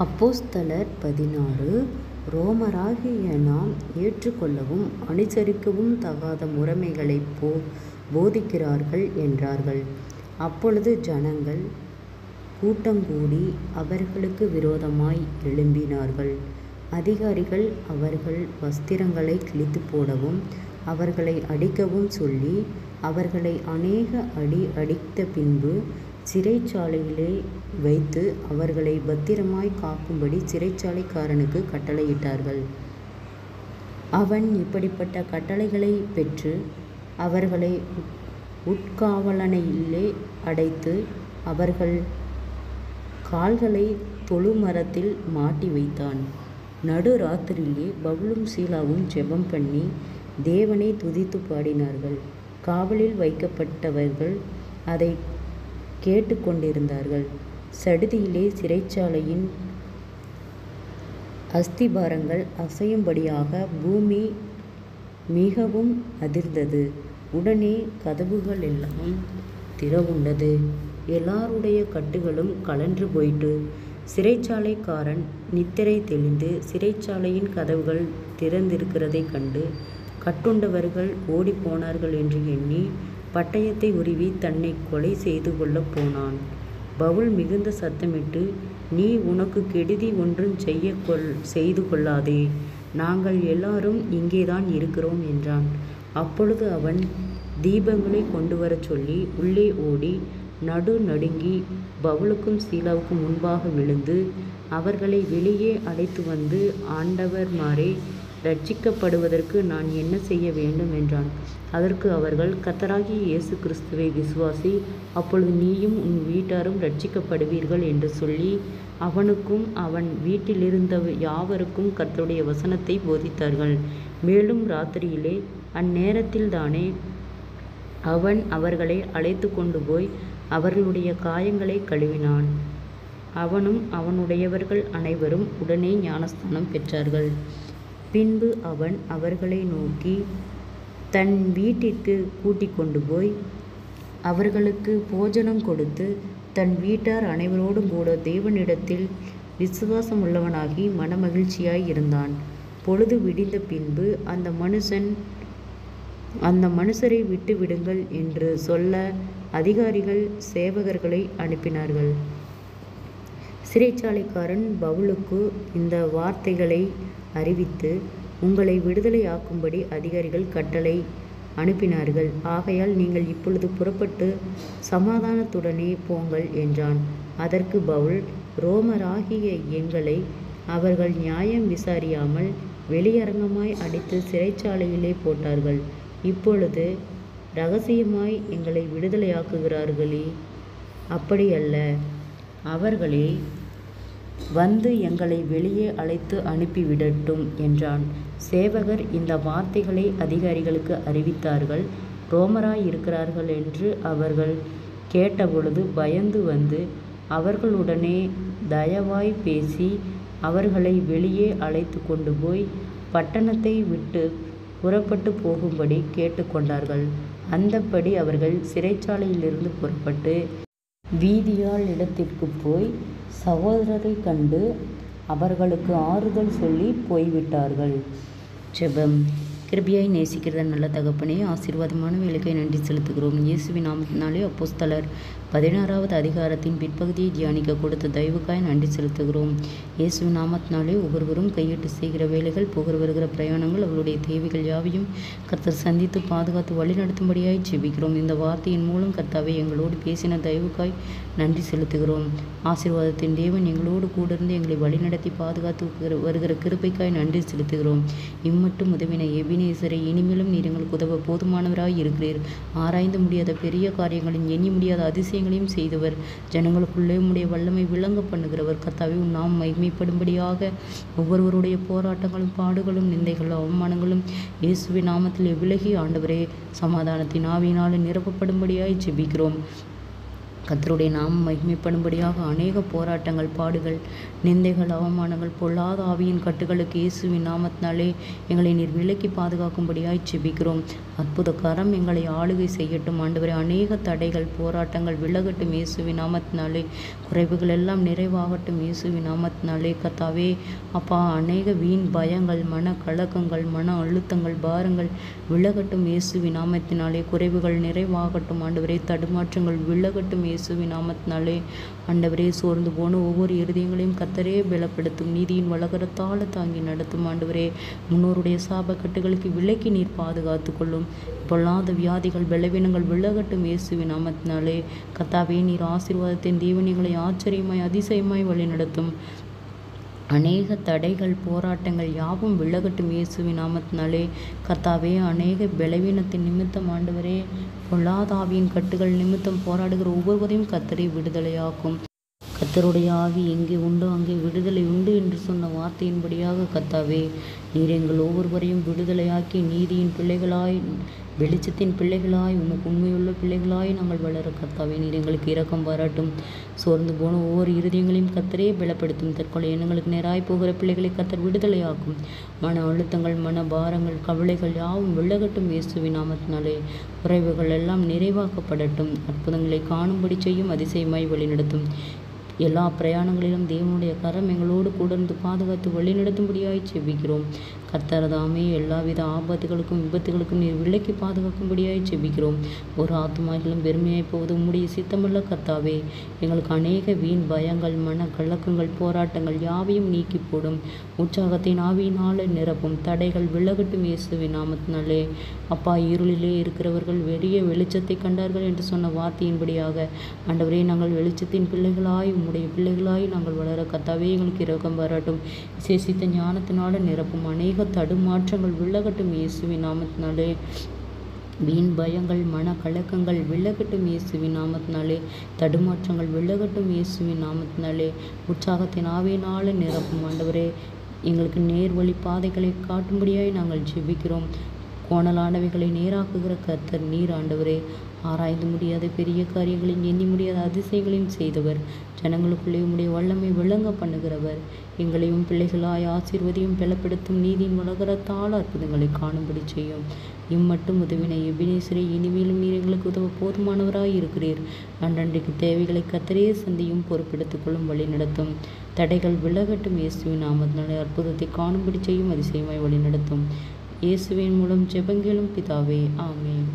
அப்போஸ்தலர் 16 ரோமராகிய நாம் ஏற்றுக்கொள்ளவும் அனுசரிக்கவும் தகாத முறைமைகளைப் போதிக்கிறார்கள் என்றார்கள். அப்பொழுது ஜனங்கள் கூட்டங்கூடி அவர்களுக்கு விரோதமாய் எழும்பினார்கள். அதிகாரிகள் அவர்கள் வஸ்திரங்களை கிழித்து போடவும் அவர்களை அடிக்கவும் சொல்லி அவர்களை அநேக அடி அடித்த பின்பு சிறைச்சாலையிலே வைத்து அவர்களை பத்திரமாய் காக்கும்படி சிறைச்சாலைக்காரனுக்கு கட்டளையிட்டார்கள். அவன் இப்படிப்பட்ட கட்டளைகளை பெற்று அவர்களை உட்காவலனையிலே அடைத்து அவர்கள் கால்களை தொழுமரத்தில் மாட்டி வைத்தான். நடுராத்திரியிலே பவுலும் சீலாவும் ஜெபம் பண்ணி தேவனை துதித்து பாடினார்கள். காவலில் வைக்கப்பட்டவர்கள் அதை கேட்டு கொண்டிருந்தார்கள். சடுதியிலே சிறைச்சாலையின் அஸ்திபாரங்கள் அசையும்படியாக பூமி மிகவும் அதிர்ந்தது. உடனே கதவுகள் எல்லாம் திறவுண்டது. எல்லாருடைய கட்டுகளும் கழன்று போயிற்று. சிறைச்சாலைக்காரன் நித்திரை தெளிந்து சிறைச்சாலையின் கதவுகள் திறந்திருக்கிறதைக் கண்டு கட்டுண்டவர்கள் ஓடிப்போனார்கள் என்று எண்ணி பட்டயத்தை உருவி தன்னை கொலை செய்து கொள்ளப் போனான். பவுல் மிகுந்த சத்தமிட்டு, நீ உனக்கு கெடுதி ஒன்றும் செய்து கொள்ளாதே, நாங்கள் எல்லாரும் இங்கேதான் இருக்கிறோம் என்றான். அப்பொழுது அவன் தீபங்களை கொண்டு வரச் சொல்லி உள்ளே ஓடி நடுநடுங்கி பவுலுக்கும் சீலாவுக்கும் முன்பாக விழுந்து அவர்களை வெளியே அழைத்து வந்து, ஆண்டவர்மாரே, இரட்சிக்கப்படுவதற்கு நான் என்ன செய்ய வேண்டும் என்றான். அதற்கு அவர்கள், கர்த்தராகிய இயேசு கிறிஸ்துவை விசுவாசி, அப்பொழுது நீயும் உன் வீட்டாரும் இரட்சிக்கப்படுவீர்கள் என்று சொல்லி அவனுக்கும் அவன் வீட்டிலிருந்த யாவருக்கும் கர்த்தருடைய வசனத்தை போதித்தார்கள். மேலும் ராத்திரியிலே அந்நேரத்தில்தானே அவன் அவர்களை அழைத்து கொண்டு போய் அவர்களுடைய காயங்களை கழுவினான். அவனும் அவனுடையவர்கள் அனைவரும் உடனே ஞானஸ்நானம் பெற்றார்கள். பின்பு அவன் அவர்களை நோக்கி தன் வீட்டிற்கு கூட்டிக் கொண்டு போய் அவர்களுக்கு போஜனம் கொடுத்து தன் வீட்டார் அனைவரோடும் கூட தேவனிடத்தில் விசுவாசம் உள்ளவனாகி மனமகிழ்ச்சியாய் இருந்தான். பொழுது விடிந்த பின்பு அந்த மனுஷரை விட்டு விடுங்கள் என்று சொல்ல அதிகாரிகள் சேவகர்களை அனுப்பினார்கள். சிறைச்சாலைக்காரன் பவுலுக்கு இந்த வார்த்தைகளை அறிவித்து, உங்களை விடுதலையாக்கும்படி அதிகாரிகள் கட்டளை அனுப்பினார்கள். ஆகையால் நீங்கள் இப்பொழுது புறப்பட்டு சமாதானத்துடனே போங்கள் என்றான். அதற்கு பவுல், ரோமராகிய எங்களை அவர்கள் நியாயம் விசாரியாமல் வெளியரங்கமாய் அடித்து சிறைச்சாலையிலே போட்டார்கள். இப்பொழுது இரகசியமாய் எங்களை விடுதலையாக்குகிறார்களே, அப்படியல்ல, அவர்களே வந்து எங்களை வெளியே அழைத்து அனுப்பிவிடட்டும் என்றான். சேவகர் இந்த வார்த்தைகளை அதிகாரிகளுக்கு அறிவித்தார்கள். ரோமராய் இருக்கிறார்கள் என்று அவர்கள் கேட்டபொழுது பயந்து வந்து அவர்களுடனே தயவாய் பேசி அவர்களை வெளியே அழைத்து கொண்டு போய் பட்டணத்தை விட்டு புறப்பட்டு போகும்படி கேட்டுக்கொண்டார்கள். அந்தப்படி அவர்கள் சிறைச்சாலையிலிருந்து புறப்பட்டு வீதியால் இடத்திற்கு போய் சகோதரரைக் கண்டு அவர்களுக்கு ஆறுதல் சொல்லி போய்விட்டார்கள். ஜெபம். கிருபையாய் நேசிக்கிற நல்ல தகப்பனே, ஆசீர்வாதமான வேலைக்கை நன்றி செலுத்துகிறோம். இயேசுவின் நாமத்தினாலே அப்போஸ்தலர் 16வது அதிகாரத்தின் பிற்பகுதியை தியானிக்க கொடுத்த தயவுக்காய் நன்றி செலுத்துகிறோம். இயேசுவின் நாமத்தினாலே ஒவ்வொருவரும் கையிட்டு செய்கிற வேலைகள், போகிற வருகிற பிரயாணங்கள், அவர்களுடைய தேவைகள் யாவையும் கர்த்தர் சந்தித்து பாதுகாத்து வழிநடத்தும்படியாய் ஜெபிக்கிறோம். இந்த வார்த்தையின் மூலம் கர்த்தாவே எங்களோடு பேசின தயவுக்காய் நன்றி செலுத்துகிறோம். ஆசீர்வாதத்தின் தேவன் எங்களோடு கூட இருந்து எங்களை வழிநடத்தி பாதுகாத்து வருகிற கிருபைக்காய் நன்றி செலுத்துகிறோம். இம்மட்டும் உதவின எபினேசரை இனிமேலும் நீர் எங்களுக்கு உதவ போதுமானவராய் இருக்கிறீர். ஆராய்ந்து முடியாத பெரிய காரியங்களையும் எண்ணி முடியாத அதிசயங்களையும் செய்தவர், ஜனங்களுக்குள்ளே உம்முடைய வல்லமை விளங்க பண்ணுகிறவர். கர்த்தாவே, உன் நாம் மகிமைப்படும்படியாக ஒவ்வொருவருடைய போராட்டங்களும் பாடுகளும் நிந்தைகளும் அவமானங்களும் இயேசுவின் நாமத்தில் விலகி ஆண்டவரே சமாதானத்தின் ஆவியினால் நிரப்பப்படும்படியாய் ஜெபிக்கிறோம். கர்த்தருடைய நாமம் மகிமைப்படும்படியாக அநேக போராட்டங்கள், பாடுகள், நிந்தைகள், அவமானங்கள், பொல்லாத ஆவியின் கட்டுகளுக்கு இயேசுவின் நாமத்தினாலே எங்களை நீர் விலக்கி பாதுகாக்கும்படியாய் ஜெபிக்கிறோம். அற்புத கரம் எங்களை ஆளுகை செய்யட்டும் ஆண்டவரே. அநேக தடைகள், போராட்டங்கள் விலகட்டும் இயேசுவின் நாமத்தினாலே. குறைவுகள் எல்லாம் நிறைவாகட்டும் இயேசுவின் நாமத்தினாலே. கர்த்தாவே அப்பா, அநேக வீண் பயங்கள், மன கலக்கங்கள், மன அழுத்தங்கள், பாரங்கள் விலகட்டும் இயேசுவின் நாமத்தினாலே. குறைவுகள் நிறைவாகட்டும் ஆண்டவரே. தடுமாற்றங்கள் விலகட்டும் இயேசுவின் நாமத்தினாலே. ஆண்டவரே, சோர்ந்து போன ஒவ்வொரு இருதயங்களையும் கர்த்தரே பலப்படுத்தும். நீதியின் வலகரத்தால் தாங்கி நடத்தும் ஆண்டவரே. முன்னோருடைய சாபக்கட்டுகளுக்கு விலக்கி நீர் பாதுகாத்து கொள்ளும். பொல்லாத வியாதிகள், பலவீனங்கள் விலகட்டும் இயேசுவின் நாமத்தினாலே. கர்த்தாவே, நீர் ஆசீர்வாதத்தின் தேவனிகளை ஆச்சரியமாய் அதிசயமாய் வழிநடத்தும். அநேக தடைகள், போராட்டங்கள் யாவும் விலகட்டும் இயேசுவின் நாமத்தினாலே. கர்த்தாவே, அநேக பலவீனத்தின் நிமித்தம் ஆண்டவரே, பொல்லாத ஆவியின் கட்டுகள் நிமித்தம் போராடுகிற ஒவ்வொருவரையும் கர்த்தரே விடுதலையாக்கும். கர்த்தருடைய ஆவி எங்கே உண்டோ அங்கே விடுதலை உண்டு என்று சொன்ன வார்த்தையின்படியாக கர்த்தாவே, நீர் எங்கள் ஒவ்வொருவரையும் விடுதலையாக்கி நீதியின் பிள்ளைகளாய், வெளிச்சத்தின் பிள்ளைகளாய், உமக்கு உண்மையுள்ள பிள்ளைகளாய் நாங்கள் வளர கர்த்தாவே நீர் எங்களுக்கு இரக்கம் பாராட்டும். சோர்ந்து போன ஒவ்வொரு இருதயங்களையும் கர்த்தரே பலப்படுத்தும். தற்கொலை எண்ணங்களுக்கு நேராய் போகிற பிள்ளைகளை கர்த்தர் விடுதலையாக்கும். மன அழுத்தங்கள், மன பாரங்கள், கவலைகள் யாவும் விலகட்டும் இயேசுவின் நாமத்தினாலே. குறைவுகள் எல்லாம் நிறைவாக்கப்படட்டும். அற்புதங்களை காணும்படி செய்யும். அதிசயமாய் வழிநடத்தும். எல்லா பிரயாணங்களிலும் தேவனுடைய கரம் எங்களோடு கூட இருந்து பாதுகாத்து வழிநடத்தும்படியாய் செபிக்கிறோம். கர்த்தர் தாமே எல்லாவித ஆபத்துகளுக்கும் விபத்துகளுக்கும் நீர் விலக்கி பாதுகாக்கும்படியாய் செபிக்கிறோம். ஒரு ஆத்துமாயிலும் வெறுமையாய் போவது உம்முடைய சித்தமல்ல கர்த்தாவே. எங்களுக்கு அநேக வீண் பயங்கள், மன கலக்கங்கள், போராட்டங்கள் யாவையும் நீக்கி போடும். உற்சாகத்தின் ஆவியினாலே நிரப்பும். தடைகள் விலகட்டும் இயேசுவின் நாமத்தினாலே. அப்பா, இருளிலே இருக்கிறவர்கள் பெரிய வெளிச்சத்தை கண்டார்கள் என்று சொன்ன வார்த்தையின்படியாக ஆண்டவரே, நாங்கள் வெளிச்சத்தின் பிள்ளைகளாய், உம்முடைய பிள்ளைகளாய் நாங்கள் வளர கர்த்தாவே எங்களுக்கு இரக்கம் பாராட்டும். விசேஷித்த ஞானத்தினால நிரப்பும். அநேக தடுமாற்றங்கள் விலகட்டும் இயேசுவின் நாமத்தினாலே. வீண் பயங்கள், மன கலக்கங்கள் விலகட்டும் இயேசுவின் நாமத்தினாலே. தடுமாற்றங்கள் விலகட்டும் இயேசுவின் நாமத்தினாலே. உற்சாகத்தின் ஆவியினால நிரப்பும் ஆண்டவரே. எங்களுக்கு நேர் வழி பாதைகளை காட்டும்படியாய் நாங்கள் ஜெபிக்கிறோம். கோணலானவைகளை நேராக்குகிற கர்த்தர் நீர் ஆண்டவரே. ஆராய்ந்து முடியாத பெரிய காரியங்களையும் எண்ணி முடியாத அதிசயங்களையும் செய்தவர். ஜனங்களுக்குள்ளே உம்முடைய வல்லமை விளங்க பண்ணுகிறவர். எங்களையும் பிள்ளைகளாய் ஆசீர்வதியும். பலப்படுத்தும். நீதியின் வலகரத்தால் அற்புதங்களை காணும்படி செய்யும். இம்மட்டும் உதவின எபினேசரே, இனிமேலும் நீர் எங்களுக்கு உதவ போதுமானவராய் இருக்கிறீர். அன்றன்றைக்கு தேவைகளை கர்த்தரே சந்தியும். பொறுப்பெடுத்துக் கொள்ளும். வழி நடத்தும். தடைகள் விலகட்டும் இயேசுவின் நாமத்தினாலே. அற்புதத்தை காணும்படி செய்யும். அதிசயமாய் வழி நடத்தும். இயேசுவின் மூலம் ஜெபங்களும் பிதாவே, ஆமென்.